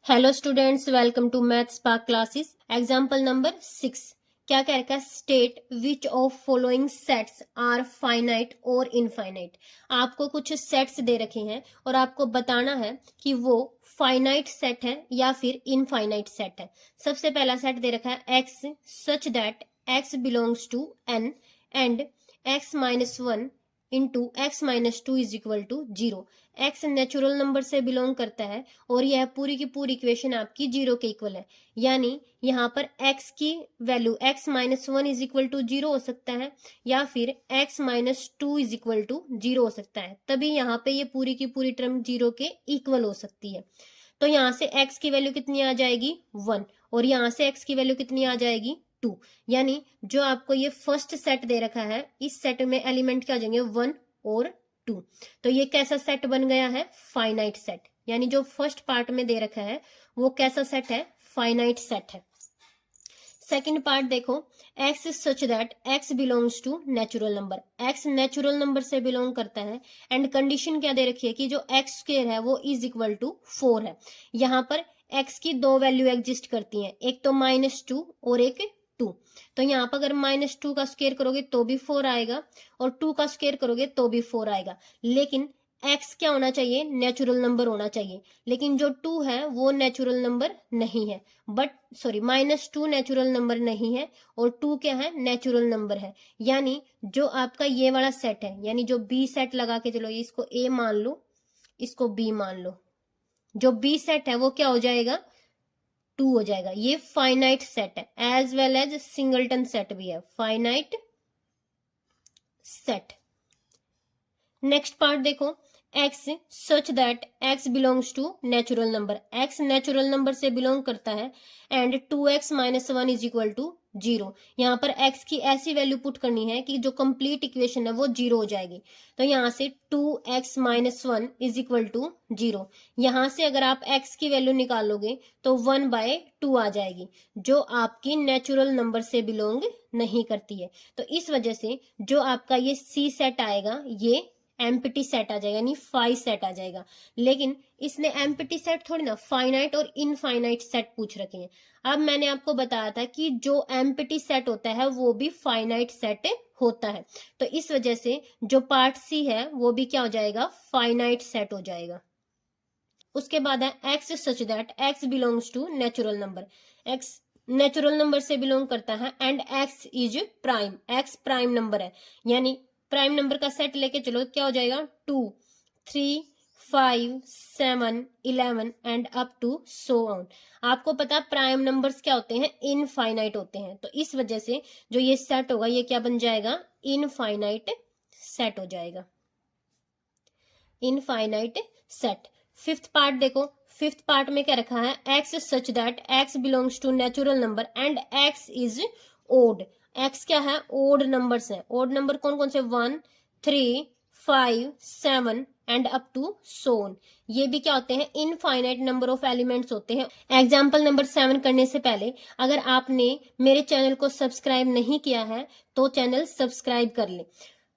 Hello students, welcome to math spark classes. Example number 6 क्या कह रखा है? State which of following sets are finite और infinite. आपको कुछ सेट्स दे रखे हैं और आपको बताना है कि वो फाइनाइट सेट है या फिर इनफाइनाइट सेट है। सबसे पहला सेट दे रखा है x such that x belongs to N and x minus one into x minus two is equal to zero. X natural number से बिलोंग करता है और यह पूरी की पूरी इक्वेशन आपकी जीरो के इक्वल है। यानी यहाँ पर x की value x minus one is equal to zero हो सकता है या फिर x minus two is equal to zero हो सकता है। तभी यहाँ पे ये पूरी की पूरी टर्म जीरो के इक्वल हो सकती है। तो यहाँ से x की वैल्यू कितनी आ जाएगी? 1। और यहाँ से x की वैल्यू कितनी आ जाएगी? 2। यानी जो आपको ये फर्स्ट सेट दे रखा है, इस सेट में एलिमेंट क्या आ जाएंगे? 1 और 2। तो ये कैसा सेट बन गया है? Finite set. यानी जो फर्स्ट पार्ट में दे रखा है वो कैसा सेट है? फाइनाइट सेट है। सेकंड पार्ट देखो, x is such that x belongs to natural number. x natural number से बिलोंग करता है एंड कंडीशन क्या दे रखी है कि जो x स्क्वायर है वो इज इक्वल टू 4 है। यहाँ पर x की दो वैल्यू एग्जिस्ट करती हैं, एक तो -2 और एक 2। तो यहाँ पर अगर -2 का स्क्वायर करोगे तो भी 4 आएगा और 2 का स्क्वायर करोगे तो भी 4 आएगा। लेकिन x क्या होना चाहिए? नेचुरल नंबर होना चाहिए। लेकिन जो 2 है वो नेचुरल नंबर नहीं है। -2 नेचुरल नंबर नहीं है और 2 क्या है? नेचुरल नंबर है। यानी जो आपका ये वाला सेट है, यानी जो बी सेट लगा के चलो, इसको ए मान लो, इसको बी मान लो, जो बी सेट है वो क्या हो जाएगा? 2 हो जाएगा। ये फाइनाइट सेट है, as well as singleton set भी है, फाइनाइट सेट। नेक्स्ट पार्ट देखो, x such that x belongs to natural number. x natural number से बिलोंग करता है and 2x minus one is equal to zero. यहाँ पर x की ऐसी वैल्यू पुट करनी है कि जो कंप्लीट इक्वेशन है वो जीरो हो जाएगी। तो यहाँ से 2x minus one is equal to zero. यहाँ से अगर आप x की वैल्यू निकालोगे तो 1/2 आ जाएगी, जो आपकी नेचुरल नंबर से बिलोंग नहीं करती है। तो इस वजह से जो आपका ये C सेट आएगा ये एम्प्टी सेट आ जाएगा, यानी फाई सेट आ जाएगा। लेकिन इसने एम्प्टी सेट थोड़ी ना, फाइनाइट और इनफाइनाइट सेट पूछ रखे हैं। अब मैंने आपको बताया था कि जो एम्प्टी सेट होता है वो भी फाइनाइट सेट होता है। तो इस वजह से जो पार्ट सी है वो भी क्या हो जाएगा? फाइनाइट सेट हो जाएगा। उसके बाद है x such that x belongs to natural number. X natural number से बिलोंग करता है and x is prime. X prime number है, यानी प्राइम नंबर का सेट लेके चलो, क्या हो जाएगा? 2, 3, 5, 7, 11 and up to so on. आपको पता प्राइम नंबर्स क्या होते हैं? इनफाइनाइट होते हैं। तो इस वजह से जो ये सेट होगा ये क्या बन जाएगा? इनफाइनाइट सेट हो जाएगा, इनफाइनाइट सेट। फिफ्थ पार्ट देखो, फिफ्थ पार्ट में क्या रखा है? X such that x belongs to natural number and x is odd. X क्या है? ओड नंबर्स है। ओड नंबर कौन कौन से? 1, 3, 5, 7 एंड अप टू सोन। ये भी क्या होते हैं? इनफाइनाइट नंबर ऑफ एलिमेंट्स होते हैं। एग्जाम्पल नंबर 7 करने से पहले अगर आपने मेरे चैनल को सब्सक्राइब नहीं किया है तो चैनल सब्सक्राइब कर ले।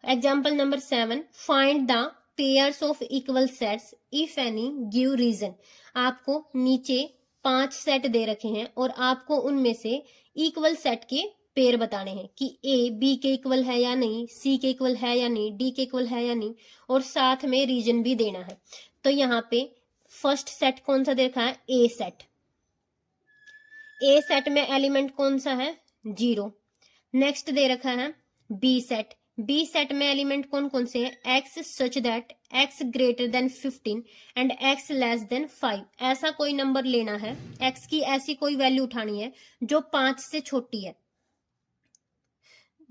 Example number 7, find the pairs of equal sets if any give reason. आपको नीचे 5 सेट दे रखे हैं और आपको उनमें से इक्वल सेट के पेयर बताने हैं कि ए बी के इक्वल है या नहीं, सी के इक्वल है या नहीं, डी के इक्वल है या नहीं, और साथ में रीजन भी देना है। तो यहाँ पे फर्स्ट सेट कौन सा दे रखा है? ए सेट। ए सेट में एलिमेंट कौन सा है? 0। नेक्स्ट दे रखा है बी सेट। बी सेट में एलिमेंट कौन कौन से हैं? X such that x greater than 15 and x less than 5। ऐसा कोई नंबर लेना है, एक्स की ऐसी कोई वैल्यू उठानी है जो 5 से छोटी है।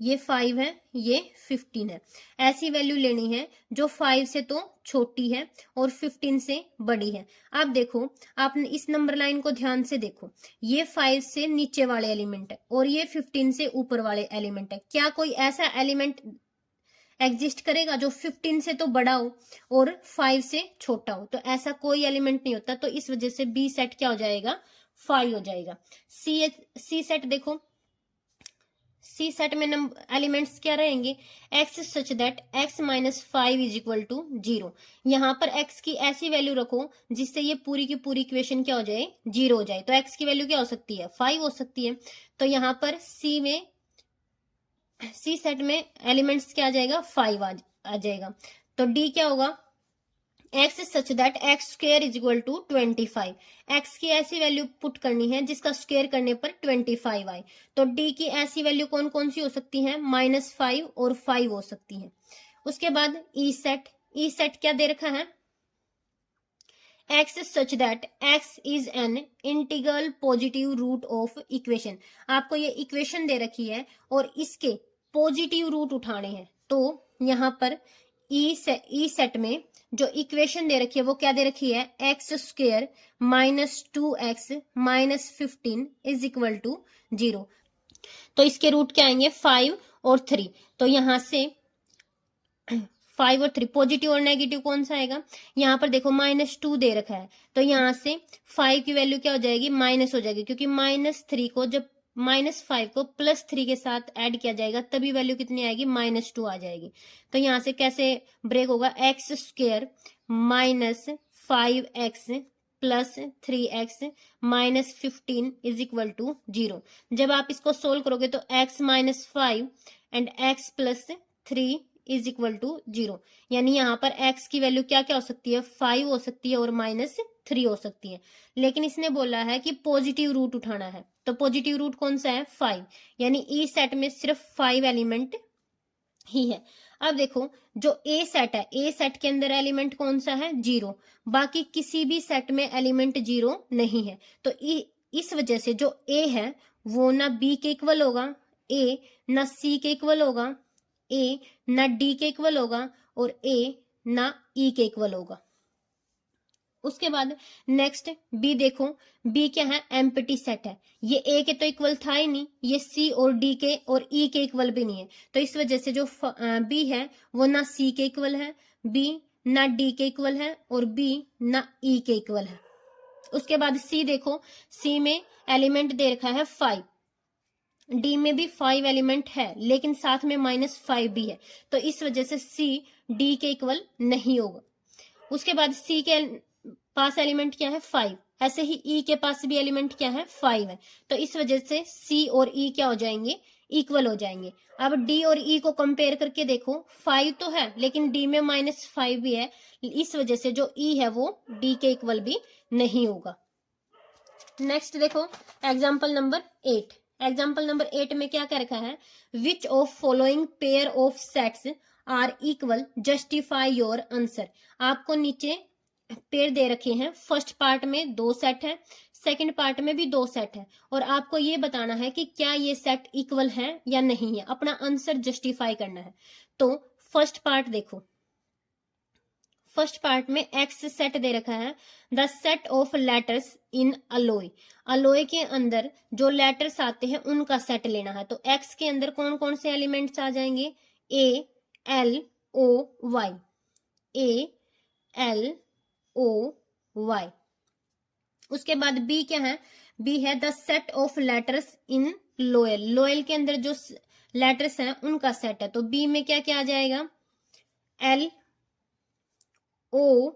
ये 5 है, ये 15 है। ऐसी वैल्यू लेनी है जो 5 से तो छोटी है और 15 से बड़ी है। अब देखो, आपने इस नंबर लाइन को ध्यान से देखो, ये 5 से नीचे वाले एलिमेंट है और ये 15 से ऊपर वाले एलिमेंट है। क्या कोई ऐसा एलिमेंट एग्जिस्ट करेगा जो 15 से तो बड़ा हो और 5 से छोटा हो? तो ऐसा कोई एलिमेंट नहीं होता। तो इस वजह से बी सेट क्या हो जाएगा? 5 हो जाएगा। सी सेट देखो, सी सेट में नंबर एलिमेंट्स क्या रहेंगे, x such that x minus 5 is equal to 0। यहाँ पर एक्स की ऐसी वैल्यू रखो जिससे ये पूरी की पूरी इक्वेशन क्या हो जाए, 0 हो जाए। तो एक्स की वैल्यू क्या हो सकती है, 5 हो सकती है। तो यहाँ पर सी सेट में एलिमेंट्स क्या आ जाएगा, 5 आ जाएगा। तो डी क्या होगा, x such that x square is equal to 25। X की ऐसी वैल्यू पुट करनी है जिसका स्क्वायर करने पर 25 आए। तो डी की ऐसी वैल्यू कौन कौन सी हो सकती है, -5 और 5 हो सकती है। उसके बाद ई सेट क्या दे रखा है, x such that x is an integral positive root of equation. आपको ये इक्वेशन दे रखी है और इसके पॉजिटिव रूट उठाने हैं। तो यहाँ पर ई सेट में जो इक्वेशन दे रखी है वो क्या दे रखी है, x square minus 2x minus 15 is equal to 0। तो इसके रूट क्या आएंगे, 5 और 3। तो यहां से 5 और 3 पॉजिटिव और नेगेटिव कौन सा आएगा, यहाँ पर देखो -2 दे रखा है। तो यहाँ से 5 की वैल्यू क्या हो जाएगी, माइनस हो जाएगी, क्योंकि -3 को जब -5 को +3 के साथ ऐड किया जाएगा तभी वैल्यू कितनी आएगी, -2 आ जाएगी। तो यहाँ से कैसे ब्रेक होगा, x square minus 5x plus 3x minus 15 is equal to 0। जब आप इसको सोल्व करोगे तो x minus 5 and x plus 3 is equal to 0। यानी यहाँ पर x की वैल्यू क्या क्या हो सकती है, 5 हो सकती है और -3 हो सकती है। लेकिन इसने बोला है कि पॉजिटिव रूट उठाना है, तो पॉजिटिव रूट कौन सा है, 5। यानी ई सेट में सिर्फ 5 एलिमेंट ही है। अब देखो जो ए सेट है, ए सेट के अंदर एलिमेंट कौन सा है, 0। बाकी किसी भी सेट में एलिमेंट 0 नहीं है। तो इस वजह से जो ए है वो ना बी के इक्वल होगा, ए ना सी के इक्वल होगा, ए ना डी के इक्वल होगा और ए ना ई के इक्वल होगा। उसके बाद नेक्स्ट बी देखो, बी क्या है, एम्प्टी सेट है। ये ए के तो इक्वल था ही नहीं, ये सी और डी के और ई के इक्वल भी नहीं है। तो इस वजह से जो बी है वो ना सी के इक्वल है, बी ना डी के इक्वल है और बी ना ई के इक्वल है। उसके बाद सी देखो, सी में एलिमेंट दे रखा है 5, डी में भी 5 एलिमेंट है लेकिन साथ में -5 भी है। तो इस वजह से सी डी के इक्वल नहीं होगा। उसके बाद सी के पास एलिमेंट क्या है, 5। ऐसे ही ई के पास भी एलिमेंट क्या है, 5 है। तो इस वजह से सी और ई क्या हो जाएंगे, इक्वल हो जाएंगे। अब डी और ई को कंपेयर करके देखो, 5 तो है लेकिन डी में -5 भी है। इस वजह से जो ई है वो डी के इक्वल भी नहीं होगा। नेक्स्ट देखो एग्जाम्पल नंबर 8। एग्जाम्पल नंबर 8 में क्या कह रखा है, which of following pair of sets are equal, justify your answer. आपको नीचे पेयर दे रखे हैं, फर्स्ट पार्ट में 2 सेट है, सेकंड पार्ट में भी 2 सेट है और आपको ये बताना है कि क्या ये सेट इक्वल है या नहीं है, अपना आंसर जस्टिफाई करना है। तो फर्स्ट पार्ट देखो, फर्स्ट पार्ट में एक्स सेट दे रखा है, the set of letters in alloy. Alloy के अंदर जो लेटर्स आते हैं उनका सेट लेना है। तो एक्स के अंदर कौन कौन से एलिमेंट्स आ जाएंगे, A L O Y, A L O Y. उसके बाद बी क्या है, बी है the set of letters in loyal. Loyal के अंदर जो लेटर्स हैं उनका सेट है। तो बी में क्या क्या आ जाएगा, L O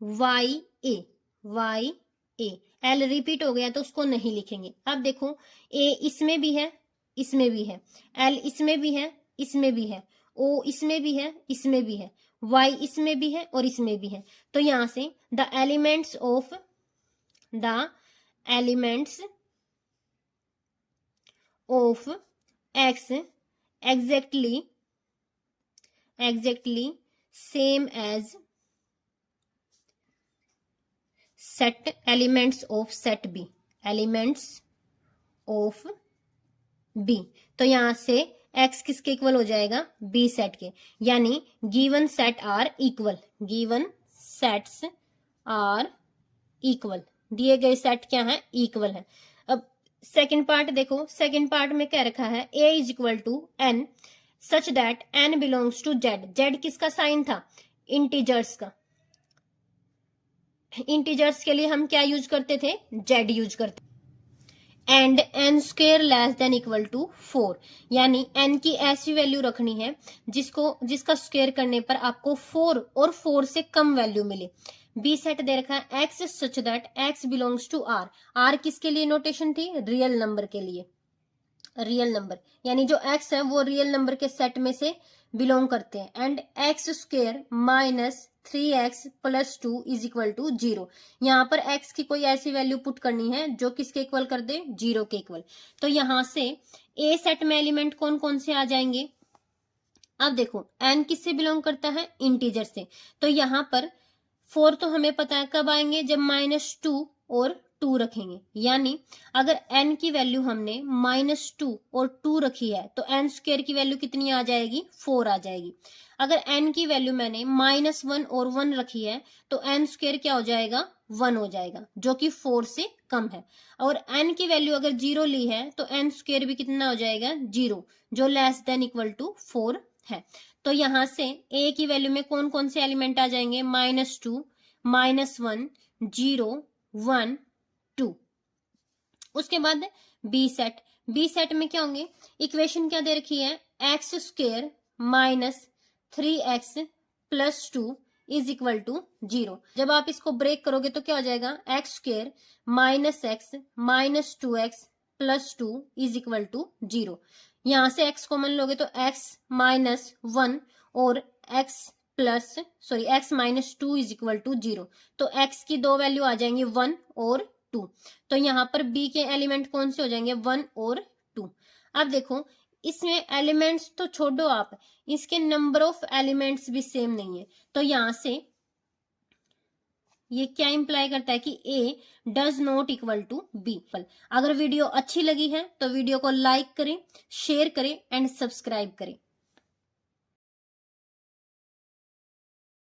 Y A, Y A. L repeat हो गया तो उसको नहीं लिखेंगे। अब देखो ए इसमें भी है, इसमें भी है, एल इसमें भी है, इसमें भी है, ओ इसमें भी है, इसमें भी है, वाई इसमें भी है और इसमें भी है। तो यहां से the elements of x exactly same as set elements of set B, elements of B. तो यहां से एक्स किसके इक्वल हो जाएगा, बी सेट के। यानी given set are equal, given sets are equal, दिए गए सेट क्या है, इक्वल है। अब सेकंड पार्ट देखो, सेकंड पार्ट में क्या रखा है, A is equal to n such that n belongs to Z. Z किसका साइन था, इंटीजर्स का। इंटीजर्स के लिए हम क्या यूज करते थे, जेड यूज करते। And n square less than equal to 4, यानी एन की ऐसी वैल्यू रखनी है जिसका स्क्वेयर करने पर आपको 4 और 4 से कम वैल्यू मिले। बी सेट दे रखा है x such that x belongs to R. R किसके लिए नोटेशन थी? रियल नंबर के लिए। रियल नंबर यानी जो एक्स है वो रियल नंबर के सेट में से बिलोंग करते हैं। And x square minus 3x plus 2 is equal to 0। यहाँ पर x की कोई ऐसी वैल्यू पुट करनी है जो किसके इक्वल कर दे? 0 के इक्वल। तो यहां से ए सेट में एलिमेंट कौन कौन से आ जाएंगे? अब देखो n किससे बिलोंग करता है? इंटीजर से। तो यहां पर 4 तो हमें पता है कब आएंगे? जब -2 और 2 रखेंगे। यानी अगर n की वैल्यू हमने -2 और 2 रखी है तो n स्क्वायर की वैल्यू कितनी आ जाएगी? 4 आ जाएगी। अगर n की वैल्यू मैंने -1 और 1 रखी है तो n स्क्वायर क्या हो जाएगा? 1 हो जाएगा, जो कि 4 से कम है। और n की वैल्यू अगर 0 ली है तो n स्क्वायर भी कितना हो जाएगा? 0, जो लेस देन इक्वल टू 4 है। तो यहां से a की वैल्यू में कौन कौन से एलिमेंट आ जाएंगे? -2, -1, 0, 1, 2। उसके बाद बी सेट। बी सेट में क्या होंगे? इक्वेशन क्या दे रखी है? X square minus 3x plus 2 is equal to 0। जब आप इसको ब्रेक करोगे तो क्या हो जाएगा? X square minus x minus 2x plus 2 is equal to 0। यहां से x कॉमन लोगे तो x माइनस 1 और x minus 2 is equal to 0। तो x की दो वैल्यू आ जाएंगी 1 और 2। तो यहाँ पर b के एलिमेंट कौन से हो जाएंगे? 1 और 2। अब देखो इसमें एलिमेंट्स तो छोड़ो आप, इसके नंबर ऑफ एलिमेंट्स भी सेम नहीं है। तो यहां से ये क्या इंप्लाई करता है कि a does not equal to b। अगर वीडियो अच्छी लगी है तो वीडियो को लाइक करें, शेयर करें एंड सब्सक्राइब करें।